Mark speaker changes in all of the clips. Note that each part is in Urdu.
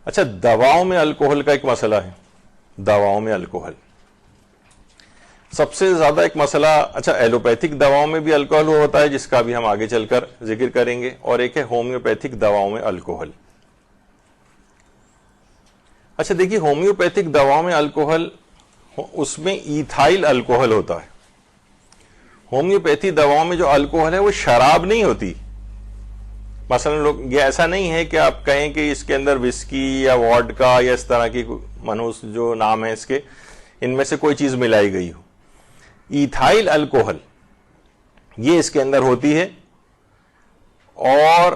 Speaker 1: اچھا دواؤں میں الکوہل کا ایک مسئلہ ہے. دواؤں میں الکوہل سب سے زیادہ ایک مسئلہ. اچھا ایلوپیتھک دواؤں میں بھی الکوہل ہوتا ہے جس کا بھی ہم آگے چل کر ذکر کریں گے, اور ایک ہے ہومیوپیتھک دواؤں میں الکوہل. اچھا دیکھیے ہومیوپیتھک دواؤں میں الکوہل, اس میں ایتھائل الکوہل ہوتا ہے. ہومیوپیتھی دواؤں میں جو الکوہل ہے وہ شراب نہیں ہوتی. مثلا لوگ یہ ایسا نہیں ہے کہ آپ کہیں کہ اس کے اندر وسکی یا ووڈکا یا اس طرح کی منحوس جو نام ہے اس کے, ان میں سے کوئی چیز ملائی گئی ہو. ایتھائل الکوہل یہ اس کے اندر ہوتی ہے, اور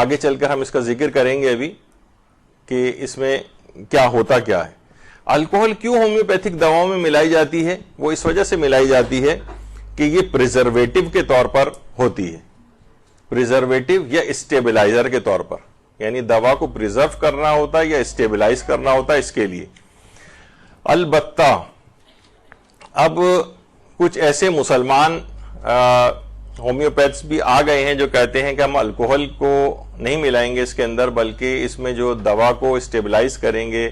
Speaker 1: آگے چل کر ہم اس کا ذکر کریں گے ابھی کہ اس میں کیا ہوتا کیا ہے. الکوہل کیوں ہومیوپیتھک دواؤں میں ملائی جاتی ہے؟ وہ اس وجہ سے ملائی جاتی ہے کہ یہ پریزرویٹو کے طور پر ہوتی ہے. پریزرویٹو یا اسٹیبلائزر کے طور پر, یعنی دوا کو پریزرو کرنا ہوتا ہے یا اسٹیبلائز کرنا ہوتا ہے اس کے لیے. البتہ اب کچھ ایسے مسلمان ہومیوپیتھس بھی آ گئے ہیں جو کہتے ہیں کہ ہم الکوہل کو نہیں ملائیں گے اس کے اندر, بلکہ اس میں جو دوا کو اسٹیبلائز کریں گے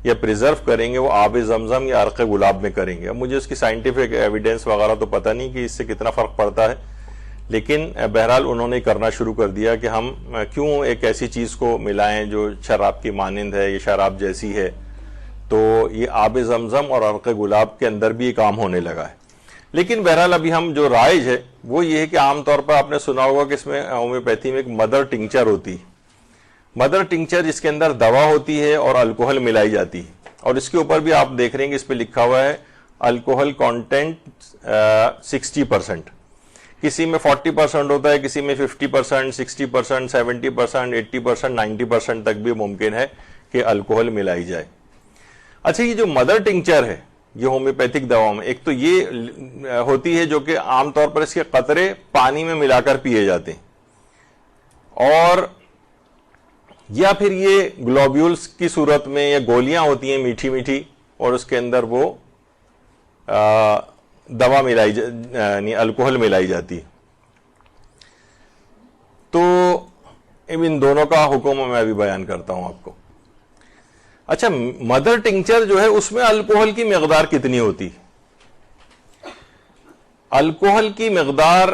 Speaker 1: یا پریزرو کریں گے وہ آب زمزم یا عرق گلاب میں کریں گے. اب مجھے اس کی سائنٹیفک ایویڈنس وغیرہ تو پتہ نہیں کہ اس سے کتنا فرق پڑتا ہے, لیکن بہرحال انہوں نے کرنا شروع کر دیا کہ ہم کیوں ایک ایسی چیز کو ملائیں جو شراب کی مانند ہے, یہ شراب جیسی ہے. تو یہ آب زمزم اور عرق گلاب کے اندر بھی یہ کام ہونے لگا ہے. لیکن بہرحال ابھی ہم جو رائج ہے وہ یہ ہے کہ عام طور پر آپ نے سنا ہوگا کہ اس میں ہومیوپیتھی میں ایک مدر ٹنکچر ہوتی ہے. مدر ٹنکچر جس کے اندر دوا ہوتی ہے اور الکوہل ملائی جاتی ہے, اور اس کے اوپر بھی آپ دیکھ رہے ہیں کہ اس پہ لکھا ہوا ہے الکوہل کانٹینٹ 60%. کسی میں 40% ہوتا ہے, کسی میں 50%, 60%, 70%, 80%, 90% تک بھی ممکن ہے کہ الکوہل ملائی جائے. اچھا یہ جو مدر ٹنکچر ہے یہ ہومیوپیتھک دواؤں میں ایک تو یہ ہوتی ہے جو کہ عام طور پر اس کے قطرے پانی میں ملا کر پیے جاتے ہیں, اور یا پھر یہ گلوبیولز کی صورت میں یا گولیاں ہوتی ہیں میٹھی میٹھی, اور اس کے اندر وہ دوا ملائی یعنی الکوہل ملائی جاتی ہے. تو ان دونوں کا حکم میں ابھی بیان کرتا ہوں آپ کو. اچھا مدر ٹنکچر جو ہے اس میں الکوہل کی مقدار کتنی ہوتی ہے؟ الکوہل کی مقدار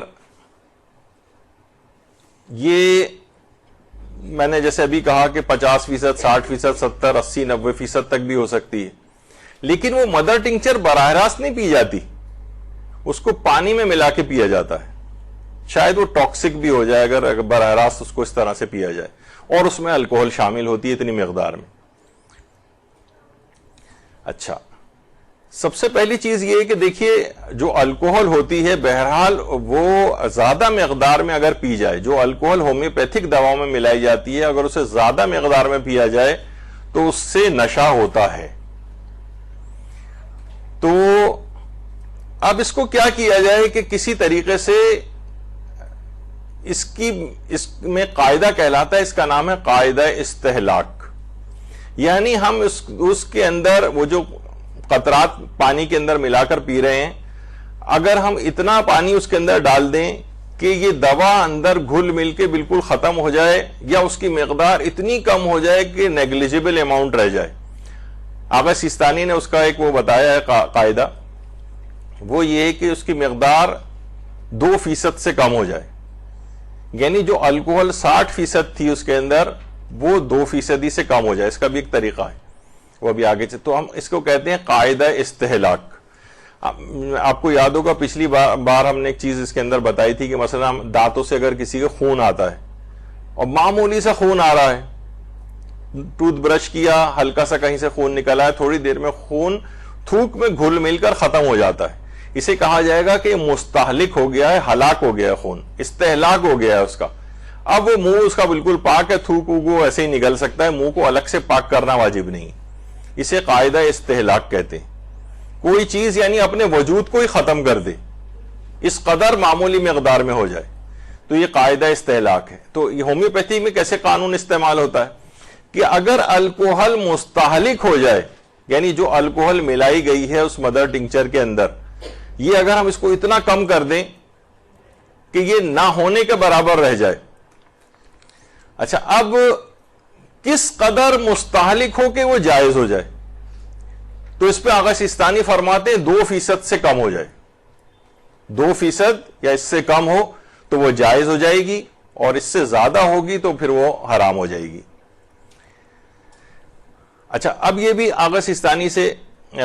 Speaker 1: یہ میں نے جیسے ابھی کہا کہ 50%, 60%, 70%, 80%, 90% تک بھی ہو سکتی ہے. لیکن وہ مدر ٹنکچر براہ راست نہیں پی جاتی, اس کو پانی میں ملا کے پیا جاتا ہے. شاید وہ ٹاکسک بھی ہو جائے اگر براہ راست اس کو اس طرح سے پیا جائے, اور اس میں الکوہل شامل ہوتی ہے اتنی مقدار میں. اچھا سب سے پہلی چیز یہ ہے کہ دیکھیے جو الکوہل ہوتی ہے بہرحال وہ زیادہ مقدار میں اگر پی جائے, جو الکوہل ہومیوپیتھک دواؤں میں ملائی جاتی ہے اگر اسے زیادہ مقدار میں پیا جائے تو اس سے نشہ ہوتا ہے. تو اب اس کو کیا کیا جائے کہ کسی طریقے سے اس میں قاعدہ کہلاتا ہے, اس کا نام ہے قاعدہ استہلاک. یعنی ہم اس کے اندر وہ جو قطرات پانی کے اندر ملا کر پی رہے ہیں, اگر ہم اتنا پانی اس کے اندر ڈال دیں کہ یہ دوا اندر گھل مل کے بالکل ختم ہو جائے, یا اس کی مقدار اتنی کم ہو جائے کہ نیگلیجیبل اماؤنٹ رہ جائے. آغا سیستانی نے اس کا ایک وہ بتایا ہے قاعدہ, وہ یہ ہے کہ اس کی مقدار 2% سے کم ہو جائے. یعنی جو الکوہل 60% تھی اس کے اندر وہ 2% سے کم ہو جائے. اس کا بھی ایک طریقہ ہے, وہ ابھی آگے سے. تو ہم اس کو کہتے ہیں قاعدہ استہلاک. آپ کو یاد ہوگا پچھلی بار ہم نے ایک چیز اس کے اندر بتائی تھی کہ مثلا ہم دانتوں سے اگر کسی کے خون آتا ہے اور معمولی سا خون آ رہا ہے, ٹوتھ برش کیا ہلکا سا کہیں سے خون نکلا ہے, تھوڑی دیر میں خون تھوک میں گھل مل کر ختم ہو جاتا ہے. اسے کہا جائے گا کہ مستہلک ہو گیا ہے, ہلاک ہو گیا ہے, خون استہلاک ہو گیا ہے اس کا. اب وہ منہ اس کا بالکل پاک ہے, تھوک وہ ایسے ہی نکل سکتا ہے, منہ کو الگ سے پاک کرنا واجب نہیں. اسے قاعدہ استہلاک کہتے ہیں. کوئی چیز یعنی اپنے وجود کو ہی ختم کر دے, اس قدر معمولی مقدار میں ہو جائے, تو یہ قاعدہ استہلاک ہے. تو یہ ہومیوپیتھی میں کیسے قانون استعمال ہوتا ہے کہ اگر الکوہل مستہلک ہو جائے, یعنی جو الکوہل ملائی گئی ہے اس مدر ٹنکچر کے اندر, یہ اگر ہم اس کو اتنا کم کر دیں کہ یہ نہ ہونے کے برابر رہ جائے. اچھا اب کس قدر مستہلک ہو کہ وہ جائز ہو جائے. تو اس پہ آغا سیستانی فرماتے ہیں 2% سے کم ہو جائے, 2% یا اس سے کم ہو تو وہ جائز ہو جائے گی, اور اس سے زیادہ ہوگی تو پھر وہ حرام ہو جائے گی. اچھا, اب یہ بھی آغا سیستانی سے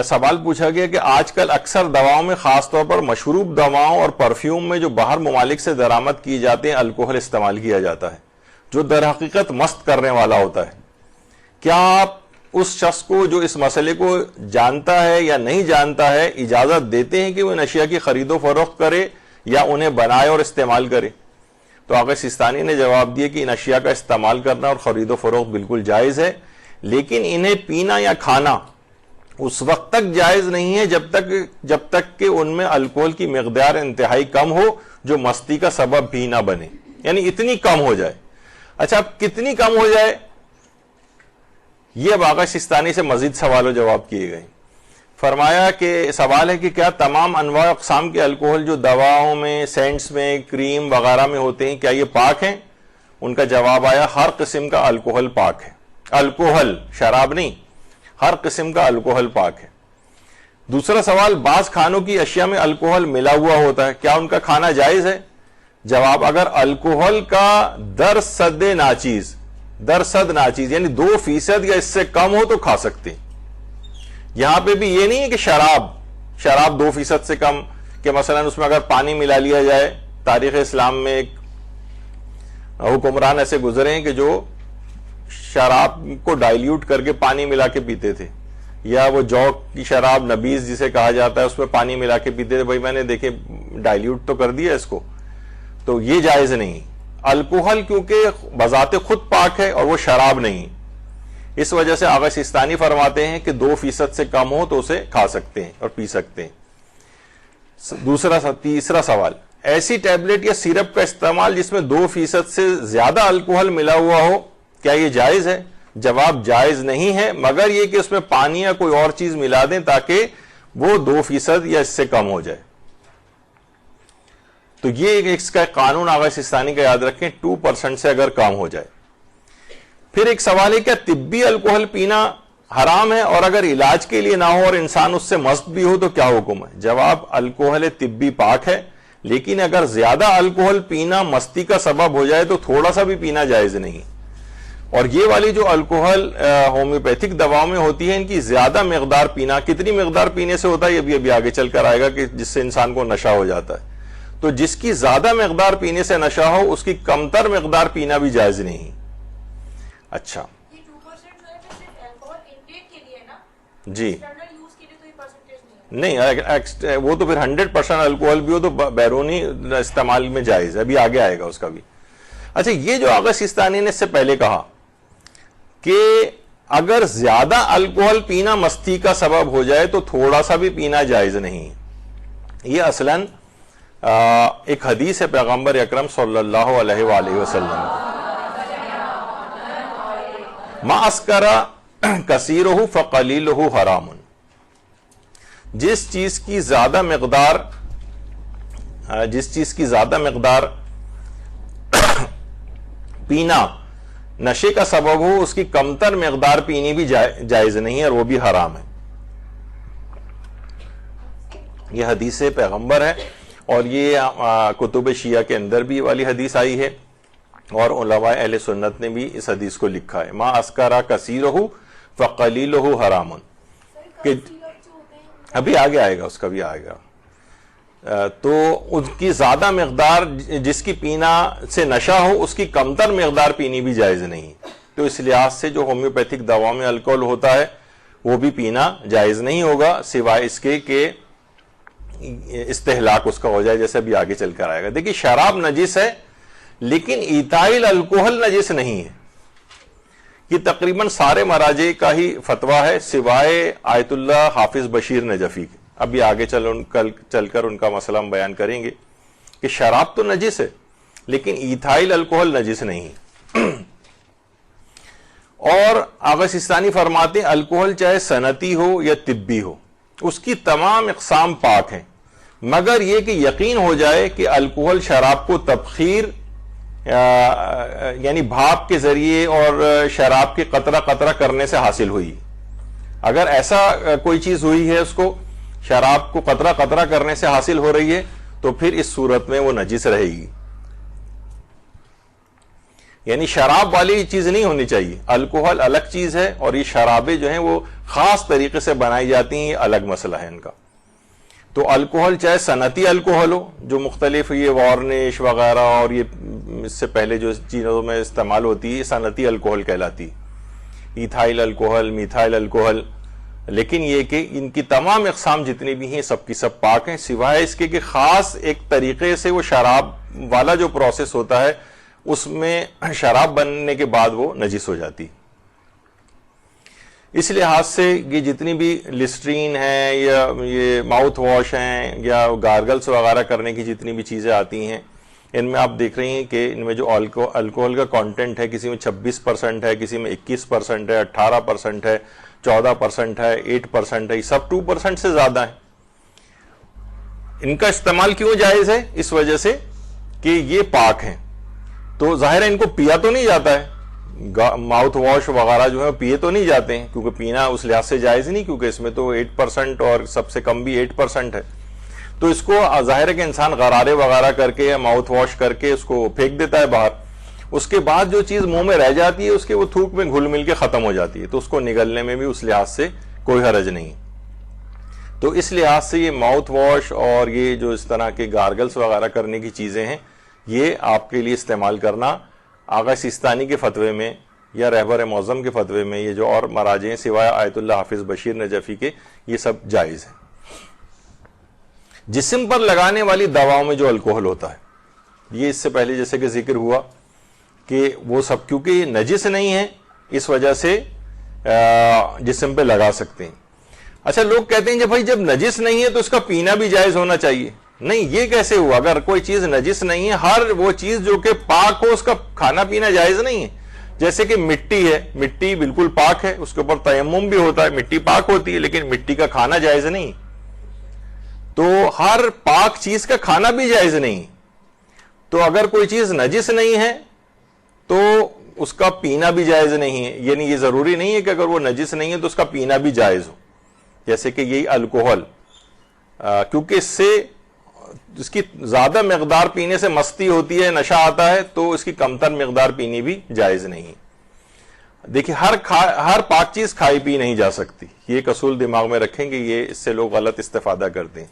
Speaker 1: سوال پوچھا گیا کہ آج کل اکثر دواؤں میں, خاص طور پر مشروب دواؤں اور پرفیوم میں جو باہر ممالک سے درآمد کی جاتے ہیں, الکوہل استعمال کیا جاتا ہے جو در حقیقت مست کرنے والا ہوتا ہے. کیا آپ اس شخص کو جو اس مسئلے کو جانتا ہے یا نہیں جانتا ہے اجازت دیتے ہیں کہ وہ ان اشیاء کی خرید و فروخت کرے یا انہیں بنائے اور استعمال کرے؟ تو آغا سیستانی نے جواب دیا کہ ان اشیاء کا استعمال کرنا اور خرید و فروخت بالکل جائز ہے, لیکن انہیں پینا یا کھانا اس وقت تک جائز نہیں ہے جب تک کہ ان میں الکوہل کی مقدار انتہائی کم ہو جو مستی کا سبب بھی نہ بنے, یعنی اتنی کم ہو جائے. اچھا, اب کتنی کم ہو جائے, یہ اب آغا سیستانی سے مزید سوال و جواب کیے گئے. فرمایا کہ سوال ہے کہ کیا تمام انواع اقسام کے الکوہل جو دواؤں میں, سینٹس میں, کریم وغیرہ میں ہوتے ہیں, کیا یہ پاک ہیں؟ ان کا جواب آیا ہر قسم کا الکوہل پاک ہے. الکوہل, شراب نہیں, ہر قسم کا الکوہل پاک ہے. دوسرا سوال, بعض کھانوں کی اشیاء میں الکوہل ملا ہوا ہوتا ہے, کیا ان کا کھانا جائز ہے؟ جواب, اگر الکوہل کا درصد ناچیز یعنی 2% یا اس سے کم ہو تو کھا سکتے ہیں. یہاں پہ بھی یہ نہیں ہے کہ شراب 2% سے کم, کہ مثلا اس میں اگر پانی ملا لیا جائے. تاریخ اسلام میں ایک حکمران ایسے گزرے ہیں کہ جو شراب کو ڈائلیوٹ کر کے پانی ملا کے پیتے تھے, یا وہ جوک کی شراب نبیز جسے کہا جاتا ہے اس میں پانی ملا کے پیتے تھے. بھائی میں نے دیکھے ڈائلیوٹ تو کر دیا اس کو, تو یہ جائز نہیں. الکوہل کیونکہ بذات خود پاک ہے اور وہ شراب نہیں, اس وجہ سے آغا سیستانی فرماتے ہیں کہ 2% سے کم ہو تو اسے کھا سکتے ہیں اور پی سکتے ہیں. تیسرا سوال, ایسی ٹیبلٹ یا سیرپ کا استعمال جس میں 2% سے زیادہ الکوہل ملا ہوا ہو, کیا یہ جائز ہے؟ جواب, جائز نہیں ہے, مگر یہ کہ اس میں پانی یا کوئی اور چیز ملا دیں تاکہ وہ 2% یا اس سے کم ہو جائے. تو یہ اس کا قانون آغا سیستانی کا یاد رکھیں, 2% سے اگر کم ہو جائے. پھر ایک سوال ہے, کیا طبی الکوہل پینا حرام ہے, اور اگر علاج کے لیے نہ ہو اور انسان اس سے مست بھی ہو تو کیا حکم ہے؟ جواب, الکوہل طبی پاک ہے, لیکن اگر زیادہ الکوہل پینا مستی کا سبب ہو جائے تو تھوڑا سا بھی پینا جائز نہیں. اور یہ والی جو الکوہل ہومیوپیتھک دواؤں میں ہوتی ہے, ان کی زیادہ مقدار پینا, کتنی مقدار پینے سے ہوتا ہے یہ بھی آگے چل کر آئے گا, کہ جس سے انسان کو نشہ ہو جاتا ہے. تو جس کی زیادہ مقدار پینے سے نشہ ہو اس کی کمتر مقدار پینا بھی جائز نہیں. اچھا جی, نہیں وہ تو پھر 100% الکوہل بھی ہو تو بیرونی استعمال میں جائز ہے, ابھی آگے آئے گا اس کا بھی. اچھا, یہ جو آغا سیستانی نے اس سے پہلے کہا کہ اگر زیادہ الکوہل پینا مستی کا سبب ہو جائے تو تھوڑا سا بھی پینا جائز نہیں, یہ اصلاً ایک حدیث ہے پیغمبر اکرم صلی اللہ علیہ وآلہ وسلم, ما اسکر کثیرہ فقلیلہ حرام. جس چیز کی زیادہ مقدار پینا نشے کا سبب ہو اس کی کمتر مقدار پینی بھی جائز نہیں ہے, اور وہ بھی حرام ہے. یہ حدیث پیغمبر ہے, اور یہ کتب شیعہ کے اندر بھی والی حدیث آئی ہے, اور علماء اہل سنت نے بھی اس حدیث کو لکھا ہے, ما اسکر کثیرہ فقلیلہ حرام. کہ ابھی آگے آئے گا, اس کا بھی آئے گا. تو ان کی زیادہ مقدار جس کی پینا سے نشہ ہو اس کی کمتر مقدار پینی بھی جائز نہیں. تو اس لحاظ سے جو ہومیوپیتھک دواؤں میں الکوہل ہوتا ہے وہ بھی پینا جائز نہیں ہوگا, سوائے اس کے کہ استہلاک اس کا ہو جائے, جیسے ابھی آگے چل کر آئے گا. دیکھیے, شراب نجس ہے لیکن ایتھائل الکوہل نجس نہیں ہے. یہ تقریباً سارے مراجع کا ہی فتویٰ ہے سوائے آیت اللہ حافظ بشیر نجفی کے. ابھی آگے چل کر ان کا مسئلہ ہم بیان کریں گے کہ شراب تو نجس ہے لیکن ایتھائل الکوہل نجس نہیں. اور آغا سیستانی فرماتے ہیں الکوہل چاہے صنعتی ہو یا طبی ہو اس کی تمام اقسام پاک ہیں, مگر یہ کہ یقین ہو جائے کہ الکوہل شراب کو تبخیر یعنی بھاپ کے ذریعے اور شراب کی قطرہ قطرہ کرنے سے حاصل ہوئی. اگر ایسا کوئی چیز ہوئی ہے اس کو شراب کو قطرہ قطرہ کرنے سے حاصل ہو رہی ہے تو پھر اس صورت میں وہ نجس رہے گی. یعنی شراب والی چیز نہیں ہونی چاہیے. الکوہل الگ چیز ہے اور یہ شرابیں جو ہیں وہ خاص طریقے سے بنائی جاتی ہیں, یہ الگ مسئلہ ہے ان کا. تو الکوہل چاہے صنعتی الکوہل ہو جو مختلف یہ وارنش وغیرہ اور یہ اس سے پہلے جو چیزوں میں استعمال ہوتی ہے یہ صنعتی الکوہل کہلاتی, ایتھائل الکوہل, میتھائل الکوہل. لیکن یہ کہ ان کی تمام اقسام جتنی بھی ہیں سب کی سب پاک ہیں, سوائے اس کے کہ خاص ایک طریقے سے وہ شراب والا جو پروسیس ہوتا ہے اس میں شراب بننے کے بعد وہ نجس ہو جاتی. اس لحاظ سے یہ جتنی بھی لسٹرین ہیں یا یہ ماؤتھ واش ہیں یا گارگلز وغیرہ کرنے کی جتنی بھی چیزیں آتی ہیں ان میں آپ دیکھ رہے ہیں کہ ان میں جو الکوہل کا کانٹینٹ ہے کسی میں 26% ہے, کسی میں 21% ہے, 18% ہے, 14% ہے, 8% ہے, یہ سب 2% سے زیادہ ہیں. ان کا استعمال کیوں جائز ہے؟ اس وجہ سے کہ یہ پاک ہیں. تو ظاہر ہے ان کو پیا تو نہیں جاتا ہے, ماؤتھ واش وغیرہ جو ہے پیے تو نہیں جاتے ہیں کیونکہ پینا اس لحاظ سے جائز نہیں, کیونکہ اس میں تو 8% اور سب سے کم بھی 8% ہے. تو اس کو ظاہر ہے کہ انسان غرارے وغیرہ کر کے یا ماؤتھ واش کر کے اس کو پھینک دیتا ہے باہر. اس کے بعد جو چیز منہ میں رہ جاتی ہے اس کے وہ تھوک میں گھل مل کے ختم ہو جاتی ہے, تو اس کو نگلنے میں بھی اس لحاظ سے کوئی حرج نہیں. تو اس لحاظ سے یہ ماؤتھ واش اور یہ جو اس طرح کے گارگلز وغیرہ کرنے کی چیزیں ہیں یہ آپ کے لیے استعمال کرنا آغا سیستانی کے فتوے میں یا رہبر معظم کے فتوے میں, یہ جو اور مراجع ہیں سوائے آیت اللہ حافظ بشیر نجفی کے, یہ سب جائز ہے. جسم پر لگانے والی دواؤں میں جو الکوہل ہوتا ہے یہ اس سے پہلے جیسے کہ ذکر ہوا کہ وہ سب کیونکہ یہ نجس نہیں ہے اس وجہ سے جسم پہ لگا سکتے ہیں. اچھا لوگ کہتے ہیں کہ بھائی جب نجس نہیں ہے تو اس کا پینا بھی جائز ہونا چاہیے. نہیں, یہ کیسے ہوا؟ اگر کوئی چیز نجس نہیں ہے, ہر وہ چیز جو کہ پاک ہو اس کا کھانا پینا جائز نہیں ہے. جیسے کہ مٹی ہے, مٹی بالکل پاک ہے, اس کے اوپر تیمم بھی ہوتا ہے, مٹی پاک ہوتی ہے, لیکن مٹی کا کھانا جائز نہیں. تو ہر پاک چیز کا کھانا بھی جائز نہیں. تو اگر کوئی چیز نجس نہیں ہے تو اس کا پینا بھی جائز نہیں ہے. یعنی یہ ضروری نہیں ہے کہ اگر وہ نجس نہیں ہے تو اس کا پینا بھی جائز ہو. جیسے کہ یہی الکوہل, کیونکہ اس کی زیادہ مقدار پینے سے مستی ہوتی ہے, نشہ آتا ہے, تو اس کی کمتر مقدار پینی بھی جائز نہیں. دیکھیں ہر پاک چیز کھائی پی نہیں جا سکتی, یہ ایک اصول دماغ میں رکھیں کہ یہ اس سے لوگ غلط استفادہ کرتے ہیں.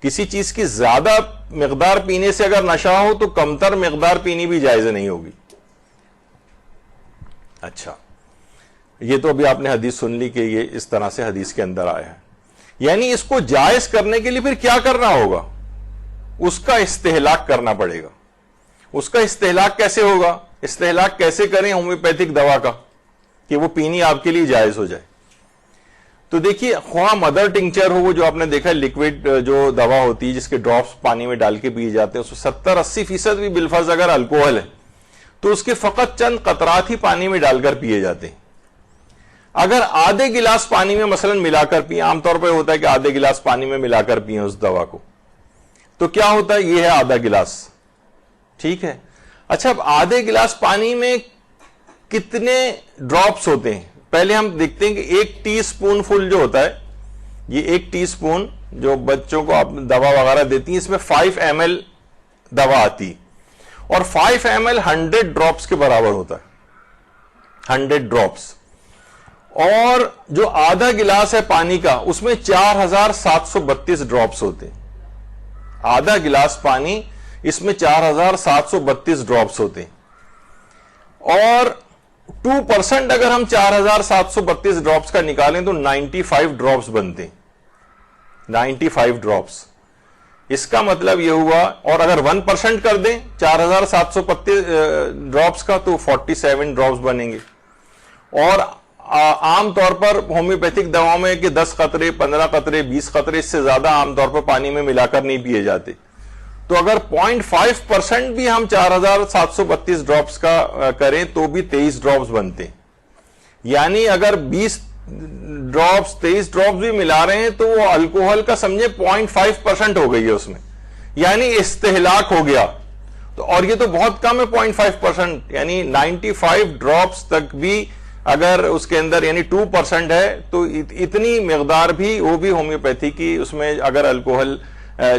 Speaker 1: کسی چیز کی زیادہ مقدار پینے سے اگر نشہ ہو تو کمتر مقدار پینی بھی جائز نہیں ہوگی. اچھا, یہ تو ابھی آپ نے حدیث سن لی کہ یہ اس طرح سے حدیث کے اندر آیا ہے. یعنی اس کو جائز کرنے کے لیے پھر کیا کرنا ہوگا؟ اس کا استہلاک کرنا پڑے گا. اس کا استہلاک کیسے ہوگا؟ استہلاک کیسے کریں ہومیوپیتھک دوا کا کہ وہ پینی آپ کے لیے جائز ہو جائے؟ تو دیکھیے, خواہ مدر ٹنکچر ہو, وہ جو آپ نے دیکھا لیکوڈ جو دوا ہوتی ہے جس کے ڈراپس پانی میں ڈال کے پیے جاتے ہیں, اس میں 70-80% بھی بالفرض اگر الکوہل ہے تو اس کے فقط چند قطرات ہی پانی میں ڈال کر پیے جاتے ہیں. اگر آدھے گلاس پانی میں مثلا ملا کر پییں, عام طور پہ ہوتا ہے کہ آدھے گلاس پانی میں ملا کر پییں اس دوا کو, تو کیا ہوتا ہے؟ یہ ہے آدھا گلاس, ٹھیک ہے. اچھا, اب آدھے گلاس پانی میں کتنے ڈراپس ہوتے ہیں؟ پہلے ہم دیکھتے ہیں کہ 1 ٹی اسپون فل جو ہوتا ہے, یہ 1 ٹی اسپون جو بچوں کو آپ دوا وغیرہ دیتی ہیں, اس میں 5 ml دوا آتی, اور 5 ml 100 ڈراپس کے برابر ہوتا ہے, 100 ڈراپس. اور جو آدھا گلاس ہے پانی کا اس میں 4732 ڈراپس ہوتے ہیں. آدھا گلاس پانی, اس میں 4732 ڈراپس ہوتے ہیں. اور 2% اگر ہم 4732 ڈراپس کا نکالیں تو 95 ڈراپس بنتے ہیں, 95 ڈراپس. اس کا مطلب یہ ہوا, اور اگر 1% کر دیں 4732 ڈراپس کا تو 47 ڈراپس بنیں گے. اور عام طور پر ہومیوپیتھک دواؤں میں کہ 10 قطرے 15 قطرے 20 قطرے, اس سے زیادہ عام طور پر پانی میں ملا کر نہیں پیے جاتے. تو اگر 0.5% بھی ہم 4732 ڈراپس کا کریں تو بھی 23 ڈراپس بنتے ہیں. یعنی اگر 20 ڈراپس 23 ڈراپس بھی ملا رہے ہیں تو وہ الکوہل کا سمجھے 0.5% ہو گئی ہے اس میں, یعنی استہلاک ہو گیا. تو اور یہ تو بہت کم ہے 0.5%، یعنی 95 ڈراپس تک بھی اگر اس کے اندر یعنی 2% ہے تو اتنی مقدار بھی وہ بھی ہومیوپیتھی کی اس میں اگر الکوہل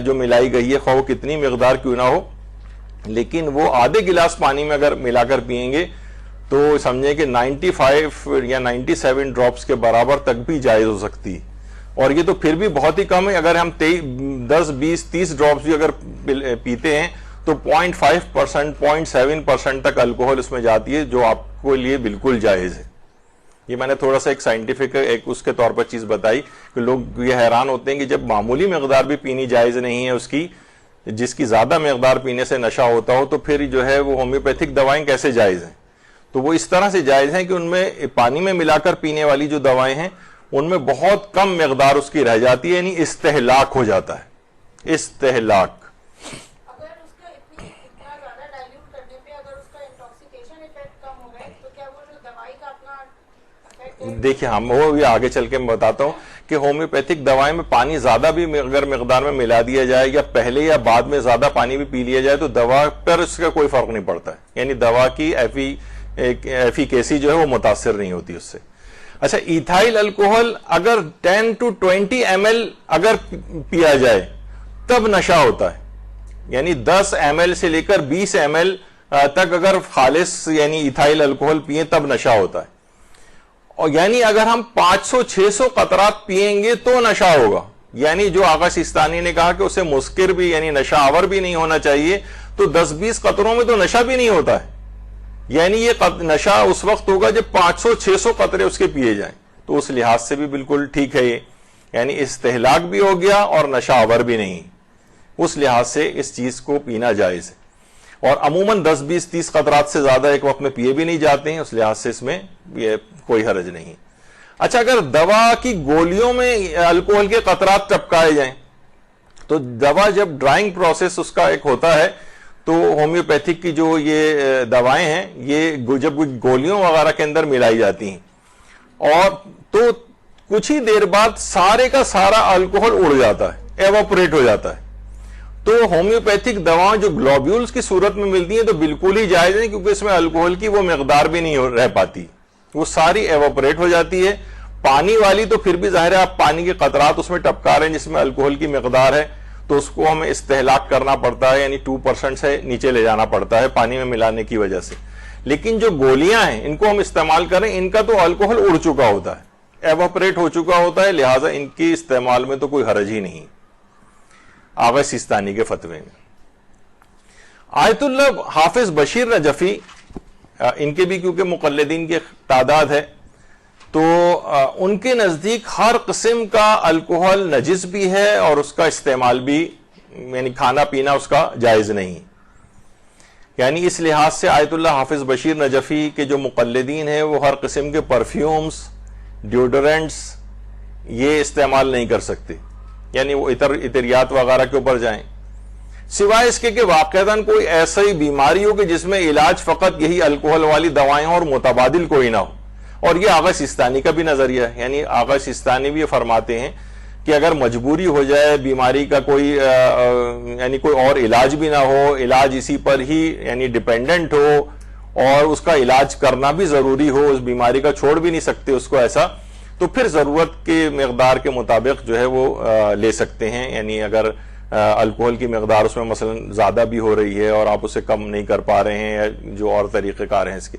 Speaker 1: جو ملائی گئی ہے خواہ کتنی مقدار کیوں نہ ہو، لیکن وہ آدھے گلاس پانی میں اگر ملا کر پیئیں گے تو سمجھیں کہ 95 یا 97 ڈراپس کے برابر تک بھی جائز ہو سکتی، اور یہ تو پھر بھی بہت ہی کم ہے۔ اگر ہم 10 20 30 ڈراپس بھی اگر پیتے ہیں تو 0.5% 0.7% تک الکوہل اس میں جاتی ہے، جو آپ کو لیے بالکل جائز ہے۔ یہ میں نے تھوڑا سا ایک سائنٹیفک ایک اس کے طور پر چیز بتائی کہ لوگ یہ حیران ہوتے ہیں کہ جب معمولی مقدار بھی پینی جائز نہیں ہے اس کی، جس کی زیادہ مقدار پینے سے نشہ ہوتا ہو، تو پھر جو ہے وہ ہومیوپیتھک دوائیں کیسے جائز ہیں؟ تو وہ اس طرح سے جائز ہیں کہ ان میں پانی میں ملا کر پینے والی جو دوائیں ہیں ان میں بہت کم مقدار اس کی رہ جاتی ہے، یعنی استہلاک ہو جاتا ہے، استہلاک۔ دیکھیں ہم وہ بھی آگے چل کے میں بتاتا ہوں کہ ہومیوپیتھک دوائیں میں پانی زیادہ بھی اگر مقدار میں ملا دیا جائے یا پہلے یا بعد میں زیادہ پانی بھی پی لیا جائے تو دوا پر اس کا کوئی فرق نہیں پڑتا ہے، یعنی دوا کی ایفیکیسی جو ہے وہ متاثر نہیں ہوتی اس سے۔ اچھا، ایتھائل الکوہل اگر 10 to 20 ml اگر پیا جائے تب نشہ ہوتا ہے، یعنی 10 ml سے لے کر 20 ml تک اگر خالص یعنی ایتھائل الکوہل پیئیں تب نشہ ہوتا ہے، اور یعنی اگر ہم 500-600 قطرات پیئیں گے تو نشہ ہوگا، یعنی جو آغا سیستانی نے کہا کہ اسے مسکر بھی یعنی نشہ آور بھی نہیں ہونا چاہیے، تو 10-20 قطروں میں تو نشہ بھی نہیں ہوتا ہے، یعنی یہ نشہ اس وقت ہوگا جب 500-600 قطرے اس کے پیے جائیں، تو اس لحاظ سے بھی بالکل ٹھیک ہے یہ، یعنی استہلاک بھی ہو گیا اور نشہ آور بھی نہیں، اس لحاظ سے اس چیز کو پینا جائز ہے، اور عموماً 10-20-30 قطرات سے زیادہ ایک وقت میں پیے بھی نہیں جاتے ہیں، اس لحاظ سے اس میں یہ کوئی حرج نہیں۔ اچھا، اگر دوا کی گولیوں میں الکوہل کے قطرات ٹپکائے جائیں تو دوا جب ڈرائنگ پروسیس اس کا ایک ہوتا ہے تو ہومیوپیتھک کی جو یہ دوائیں ہیں یہ جب گولیوں وغیرہ کے اندر ملائی جاتی ہیں اور تو کچھ ہی دیر بعد سارے کا سارا الکوہل اڑ جاتا ہے، ایواپوریٹ ہو جاتا ہے، تو ہومیوپیتھک دوائیں جو گلوبیولز کی صورت میں ملتی ہیں تو بالکل ہی جائز ہیں، کیونکہ اس میں الکوہل کی وہ مقدار بھی نہیں رہ پاتی، وہ ساری ایواپوریٹ ہو جاتی ہے۔ پانی والی تو پھر بھی ظاہر ہے آپ پانی کے قطرات اس میں ٹپکا رہے ہیں جس میں الکوہل کی مقدار ہے، تو اس کو ہمیں استہلاک کرنا پڑتا ہے، یعنی 2% سے نیچے لے جانا پڑتا ہے پانی میں ملانے کی وجہ سے۔ لیکن جو گولیاں ہیں ان کو ہم استعمال کریں، ان کا تو الکوہل اڑ چکا ہوتا ہے، ایواپوریٹ ہو چکا ہوتا ہے، لہٰذا ان کی استعمال میں تو کوئی حرج ہی نہیں۔ آغا سیستانی کے فتوے میں آیت اللہ حافظ بشیر نجفی، ان کے بھی کیونکہ مقلدین کی تعداد ہے تو ان کے نزدیک ہر قسم کا الکوہل نجس بھی ہے اور اس کا استعمال بھی یعنی کھانا پینا اس کا جائز نہیں، یعنی اس لحاظ سے آیت اللہ حافظ بشیر نجفی کے جو مقلدین ہیں وہ ہر قسم کے پرفیومز، ڈیوڈرنٹس یہ استعمال نہیں کر سکتے، یعنی وہ عطریات وغیرہ کے اوپر جائیں، سوائے اس کے کہ واقعتاً کوئی ایسی بیماری ہو کہ جس میں علاج فقط یہی الکوہل والی دوائیں اور متبادل کوئی نہ ہو۔ اور یہ آغا سیستانی کا بھی نظریہ ہے، یعنی آغا سیستانی بھی یہ فرماتے ہیں کہ اگر مجبوری ہو جائے، بیماری کا کوئی یعنی کوئی اور علاج بھی نہ ہو، علاج اسی پر ہی یعنی ڈیپینڈنٹ ہو اور اس کا علاج کرنا بھی ضروری ہو، اس بیماری کا چھوڑ بھی نہیں سکتے اس کو ایسا، تو پھر ضرورت کے مقدار کے مطابق جو ہے وہ لے سکتے ہیں، یعنی اگر الکوہل کی مقدار اس میں مثلا زیادہ بھی ہو رہی ہے اور آپ اسے کم نہیں کر پا رہے ہیں یا جو اور طریقہ کار ہیں اس کے۔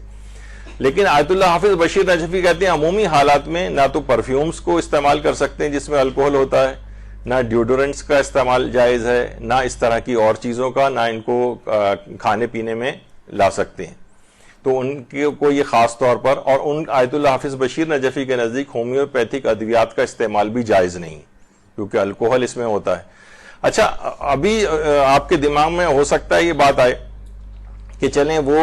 Speaker 1: لیکن آیت اللہ حافظ بشیر نجفی کہتے ہیں عمومی حالات میں نہ تو پرفیومز کو استعمال کر سکتے ہیں جس میں الکوہل ہوتا ہے، نہ ڈیوڈرنٹس کا استعمال جائز ہے، نہ اس طرح کی اور چیزوں کا، نہ ان کو کھانے پینے میں لا سکتے ہیں، تو ان کو یہ خاص طور پر، اور ان آیت اللہ حافظ بشیر نجفی کے نزدیک ہومیوپیتھک ادویات کا استعمال بھی جائز نہیں کیونکہ الکوہل اس میں ہوتا ہے۔ اچھا، ابھی آپ کے دماغ میں ہو سکتا ہے یہ بات آئے کہ چلیں وہ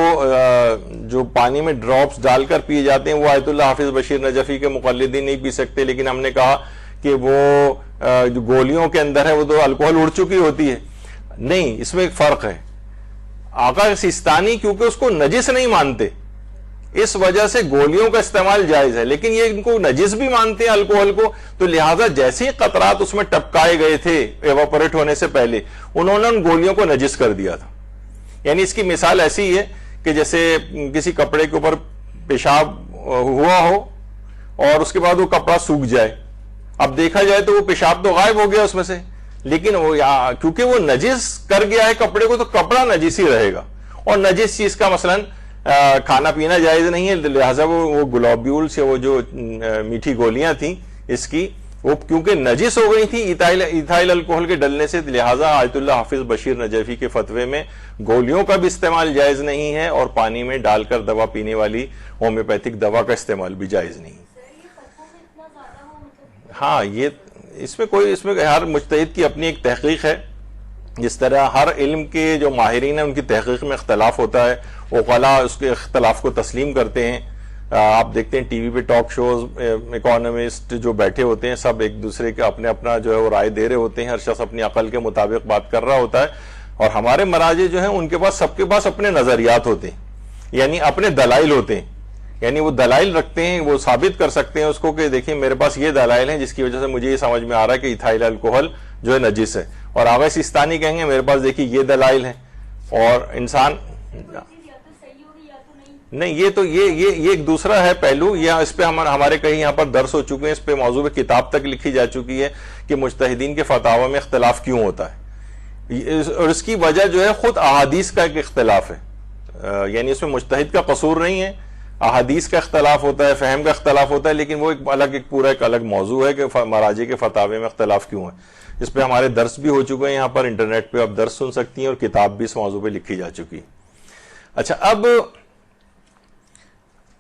Speaker 1: جو پانی میں ڈراپس ڈال کر پیے جاتے ہیں وہ آیت اللہ حافظ بشیر نجفی کے مقلدین نہیں پی سکتے، لیکن ہم نے کہا کہ وہ جو گولیوں کے اندر ہے وہ تو الکوہل اڑ چکی ہوتی ہے۔ نہیں، اس میں ایک فرق ہے، آقا سیستانی کیونکہ اس کو نجس نہیں مانتے اس وجہ سے گولیوں کا استعمال جائز ہے، لیکن یہ ان کو نجس بھی مانتے ہیں الکوہل کو، تو لہٰذا جیسے ہی قطرات اس میں ٹپکائے گئے تھے ایواپوریٹ ہونے سے پہلے، انہوں نے ان گولیوں کو نجس کر دیا تھا، یعنی اس کی مثال ایسی ہے کہ جیسے کسی کپڑے کے اوپر پیشاب ہوا ہو اور اس کے بعد وہ کپڑا سوکھ جائے. اب دیکھا جائے تو وہ پیشاب تو غائب ہو گیا اس میں سے, لیکن وہ کیونکہ وہ نجس کر گیا ہے کپڑے کو, تو کپڑا نجس ہی رہے گا. اور نجس چیز کا مثلا کھانا پینا جائز نہیں ہے, لہٰذا وہ گلوبیولز یا وہ جو میٹھی گولیاں تھیں اس کی, وہ کیونکہ نجس ہو گئی تھی ایتھائل الکوہل کے ڈلنے سے, لہٰذا آیت اللہ حافظ بشیر نجفی کے فتوے میں گولیوں کا بھی استعمال جائز نہیں ہے, اور پانی میں ڈال کر دوا پینے والی ہومیوپیتھک دوا کا استعمال بھی جائز نہیں. ہاں, یہ اس میں ہر مجتہد کی اپنی ایک تحقیق ہے. جس طرح ہر علم کے جو ماہرین ہیں ان کی تحقیق میں اختلاف ہوتا ہے, عقلاء اس کے اختلاف کو تسلیم کرتے ہیں. آپ دیکھتے ہیں ٹی وی پہ ٹاک شوز, اکانومسٹ جو بیٹھے ہوتے ہیں سب ایک دوسرے کے اپنا جو ہے وہ رائے دے رہے ہوتے ہیں, ہر شخص اپنی عقل کے مطابق بات کر رہا ہوتا ہے. اور ہمارے مراجع جو ہیں ان کے پاس سب کے پاس اپنے نظریات ہوتے ہیں, یعنی اپنے دلائل ہوتے ہیں, یعنی وہ دلائل رکھتے ہیں, وہ ثابت کر سکتے ہیں اس کو کہ دیکھیں میرے پاس یہ دلائل ہیں جس کی وجہ سے مجھے یہ سمجھ میں آ رہا ہے کہ ایتھائل الکوہل جو ہے نجس ہے. اور آغا سیستانی کہیں گے میرے پاس دیکھیے یہ دلائل ہیں. اور انسان نہیں, یہ ایک دوسرا ہے پہلو, یا اس پہ ہمارے کہیں یہاں پر درس ہو چکے ہیں, اس پہ موضوع کتاب تک لکھی جا چکی ہے کہ مجتہدین کے فتاوی میں اختلاف کیوں ہوتا ہے, اور اس کی وجہ جو ہے خود احادیث کا ایک اختلاف ہے. یعنی اس میں مجتہد کا قصور نہیں ہے, احادیث کا اختلاف ہوتا ہے, فہم کا اختلاف ہوتا ہے, لیکن وہ ایک الگ موضوع ہے کہ مراجع کے فتاوی میں اختلاف کیوں ہے. اس پہ ہمارے درس بھی ہو چکے ہیں, یہاں پر انٹرنیٹ پہ آپ درس سن سکتی ہیں, اور کتاب بھی اس موضوع پہ لکھی جا چکی ہے. اچھا, اب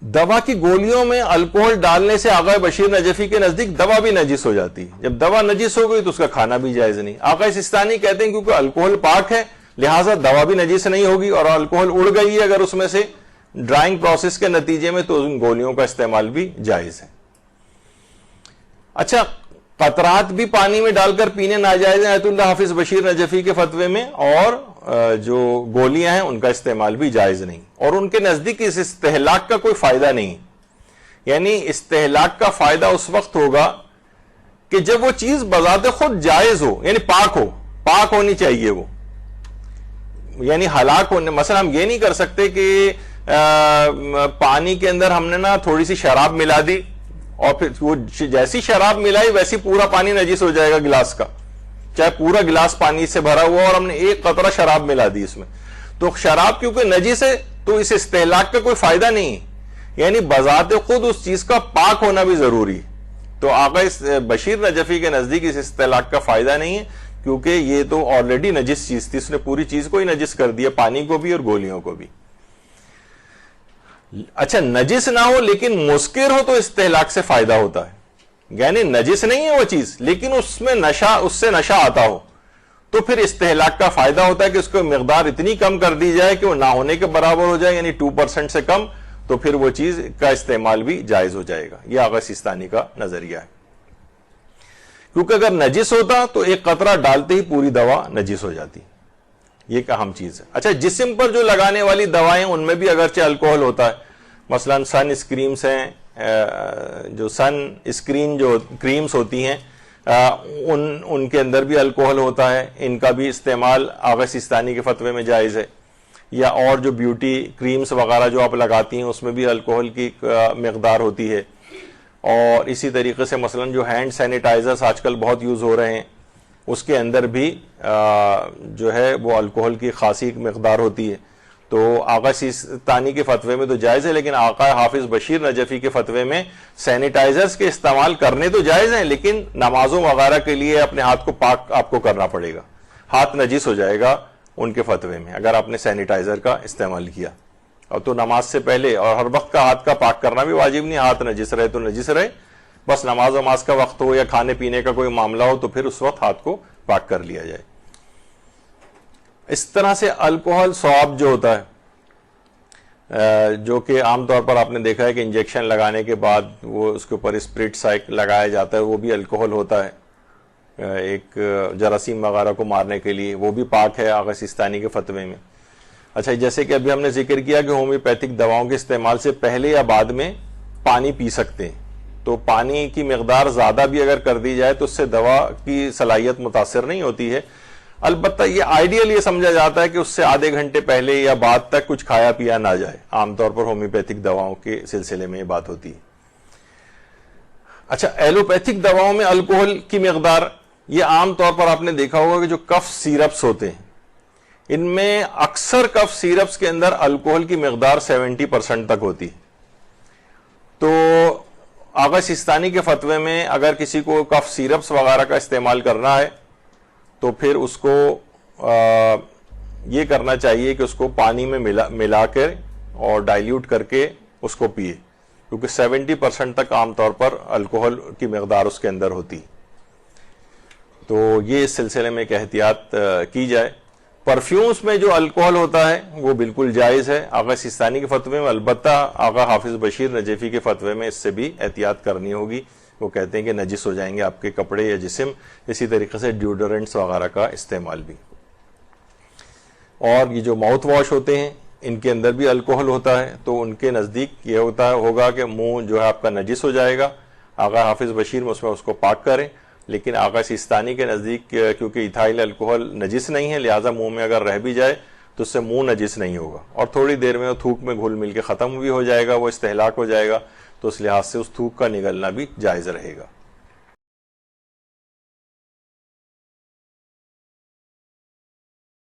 Speaker 1: دوا کی گولیوں میں الکوہل ڈالنے سے آقا بشیر نجفی کے نزدیک دوا بھی نجس ہو جاتی ہے. جب دوا نجس ہو گئی تو اس کا کھانا بھی جائز نہیں. آقا سیستانی کہتے ہیں کیونکہ الکوہل پاک ہے لہٰذا دوا بھی نجس نہیں ہوگی, اور الکوہل اڑ گئی ہے اگر اس میں سے ڈرائنگ پروسیس کے نتیجے میں تو ان گولیوں کا استعمال بھی جائز ہے. اچھا, قطرات بھی پانی میں ڈال کر پینے ناجائز ہیں آیت اللہ حافظ بشیر نجفی کے فتوے میں, اور جو گولیاں ہیں ان کا استعمال بھی جائز نہیں. اور ان کے نزدیک اس استہلاک کا کوئی فائدہ نہیں. یعنی استہلاک کا فائدہ اس وقت ہوگا کہ جب وہ چیز بذات خود جائز ہو, یعنی پاک ہونی چاہیے وہ, یعنی ہلاک ہونے. مثلا ہم یہ نہیں کر سکتے کہ پانی کے اندر ہم نے نا تھوڑی سی شراب ملا دی, اور پھر وہ جیسی شراب ملائی ویسی پورا پانی نجس ہو جائے گا گلاس کا, چاہے پورا گلاس پانی سے بھرا ہوا اور ہم نے ایک قطرہ شراب ملا دی اس میں, تو شراب کیونکہ نجس ہے تو اس استہلاک کا کوئی فائدہ نہیں. یعنی بذات خود اس چیز کا پاک ہونا بھی ضروری. تو آقا بشیر نجفی کے نزدیک اس استہلاک کا فائدہ نہیں ہے, کیونکہ یہ تو آلریڈی نجس چیز تھی, اس نے پوری چیز کو ہی نجس کر دیا, پانی کو بھی اور گولیوں کو بھی. اچھا, نجس نہ ہو لیکن مسکر ہو تو استہلاک سے فائدہ ہوتا ہے. یعنی نجس نہیں ہے وہ چیز لیکن اس سے نشہ آتا ہو, تو پھر استہلاک کا فائدہ ہوتا ہے کہ اس کو مقدار اتنی کم کر دی جائے کہ وہ نہ ہونے کے برابر ہو جائے, یعنی 2% سے کم, تو پھر وہ چیز کا استعمال بھی جائز ہو جائے گا. یہ آغا سیستانی کا نظریہ ہے. کیونکہ اگر نجس ہوتا تو ایک قطرہ ڈالتے ہی پوری دوا نجس ہو جاتی. یہ ایک اہم چیز ہے. اچھا, جسم پر جو لگانے والی دوائیں ان میں بھی اگرچہ الکوہل ہوتا ہے, مثلا سن اسکریمز ہیں, جو سن اسکرین جو کریمز ہوتی ہیں ان کے اندر بھی الکوہل ہوتا ہے, ان کا بھی استعمال آغا سیستانی کے فتوے میں جائز ہے. یا اور جو بیوٹی کریمز وغیرہ جو آپ لگاتی ہیں اس میں بھی الکوہل کی مقدار ہوتی ہے. اور اسی طریقے سے مثلا جو ہینڈ سینیٹائزرز آج کل بہت یوز ہو رہے ہیں اس کے اندر بھی جو ہے وہ الکوہل کی خاصی مقدار ہوتی ہے. تو آقا سیستانی کے فتوے میں تو جائز ہے, لیکن آقا حافظ بشیر نجفی کے فتوے میں سینیٹائزرز کے استعمال کرنے تو جائز ہیں, لیکن نمازوں وغیرہ کے لیے اپنے ہاتھ کو پاک آپ کو کرنا پڑے گا, ہاتھ نجس ہو جائے گا ان کے فتوے میں اگر آپ نے سینیٹائزر کا استعمال کیا. اور تو نماز سے پہلے اور ہر وقت کا ہاتھ کا پاک کرنا بھی واجب نہیں, ہاتھ نجس رہے تو نجس رہے, بس نماز کا وقت ہو یا کھانے پینے کا کوئی معاملہ ہو تو پھر اس وقت ہاتھ کو پاک کر لیا جائے. اس طرح سے الکوہل سواب جو ہوتا ہے, جو کہ عام طور پر آپ نے دیکھا ہے کہ انجیکشن لگانے کے بعد وہ اس کے اوپر اسپرٹ سائک لگایا جاتا ہے, وہ بھی الکوہل ہوتا ہے ایک جراثیم وغیرہ کو مارنے کے لیے, وہ بھی پاک ہے آغا سیستانی کے فتوے میں. اچھا, جیسے کہ ابھی ہم نے ذکر کیا کہ ہومیوپیتھک دواؤں کے استعمال سے پہلے یا بعد میں پانی پی سکتے ہیں, تو پانی کی مقدار زیادہ بھی اگر کر دی جائے تو اس سے دوا کی صلاحیت متاثر نہیں ہوتی ہے. البتہ یہ آئیڈیل یہ سمجھا جاتا ہے کہ اس سے آدھے گھنٹے پہلے یا بعد تک کچھ کھایا پیا نہ جائے. عام طور پر ہومیوپیتھک دواؤں کے سلسلے میں یہ بات ہوتی ہے. اچھا, ایلوپیتھک دواؤں میں الکوہل کی مقدار, یہ عام طور پر آپ نے دیکھا ہوگا کہ جو کف سیرپس ہوتے ہیں ان میں اکثر کف سیرپس کے اندر الکوہل کی مقدار 70% تک ہوتی. تو آغا سیستانی کے فتوے میں اگر کسی کو کف سیرپس وغیرہ کا استعمال کرنا ہے تو پھر اس کو یہ کرنا چاہیے کہ اس کو پانی میں ملا کر اور ڈائلیوٹ کر کے اس کو پیے, کیونکہ 70% تک عام طور پر الکوہل کی مقدار اس کے اندر ہوتی. تو یہ اس سلسلے میں ایک احتیاط کی جائے. پرفیومز میں جو الکوہل ہوتا ہے وہ بالکل جائز ہے آغا سیستانی کے فتوے میں, البتہ آغا حافظ بشیر نجفی کے فتوے میں اس سے بھی احتیاط کرنی ہوگی. وہ کہتے ہیں کہ نجس ہو جائیں گے آپ کے کپڑے یا جسم. اسی طریقے سے ڈیوڈرنٹس وغیرہ کا استعمال بھی. اور یہ جو ماؤتھ واش ہوتے ہیں ان کے اندر بھی الکوہل ہوتا ہے, تو ان کے نزدیک یہ ہوگا کہ منہ جو ہے آپ کا نجس ہو جائے گا. آغا حافظ بشیر اس کو پاک کریں, لیکن آغا سیستانی کے نزدیک کیونکہ ایتھائل الکوہل نجس نہیں ہے, لہٰذا منہ میں اگر رہ بھی جائے تو اس سے منہ نجس نہیں ہوگا, اور تھوڑی دیر میں وہ تھوک میں گھل مل کے ختم بھی ہو جائے گا, وہ استہلاک ہو جائے گا, تو اس لحاظ سے اس تھوک کا نگلنا بھی جائز رہے گا.